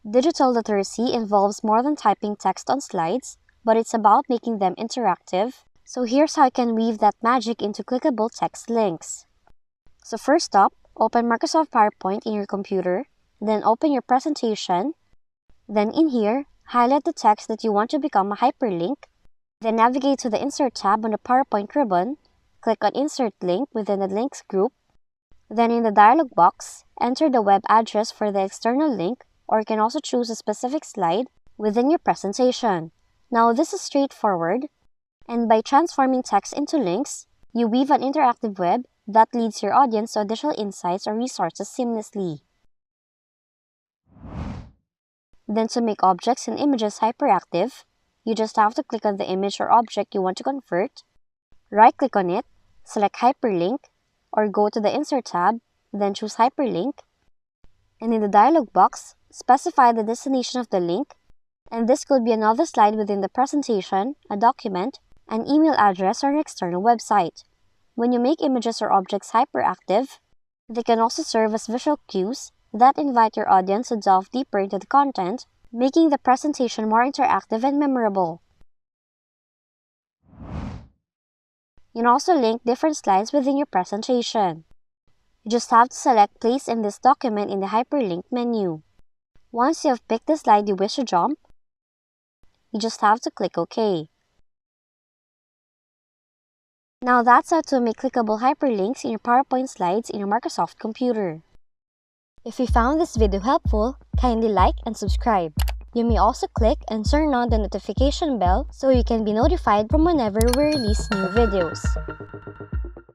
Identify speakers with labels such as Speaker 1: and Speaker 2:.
Speaker 1: Digital literacy involves more than typing text on slides, but it's about making them interactive. So here's how you can weave that magic into clickable text links. So first up, open Microsoft PowerPoint in your computer, then open your presentation. Then in here, highlight the text that you want to become a hyperlink. Then navigate to the Insert tab on the PowerPoint ribbon. Click on Insert Link within the Links group. Then in the dialog box, enter the web address for the external link, or you can also choose a specific slide within your presentation. Now this is straightforward, and by transforming text into links, you weave an interactive web that leads your audience to additional insights or resources seamlessly. Then to make objects and images hyperactive, you just have to click on the image or object you want to convert, right-click on it, select Hyperlink, or go to the Insert tab, then choose Hyperlink. And in the dialog box, specify the destination of the link, and this could be another slide within the presentation, a document, an email address, or an external website. When you make images or objects hyperactive, they can also serve as visual cues that invite your audience to delve deeper into the content, making the presentation more interactive and memorable. You can also link different slides within your presentation. You just have to select Place in this document in the Hyperlink menu. Once you have picked the slide you wish to jump, you just have to click OK. Now that's how to make clickable hyperlinks in your PowerPoint slides in your Microsoft computer. If you found this video helpful, kindly like and subscribe. You may also click and turn on the notification bell so you can be notified from whenever we release new videos.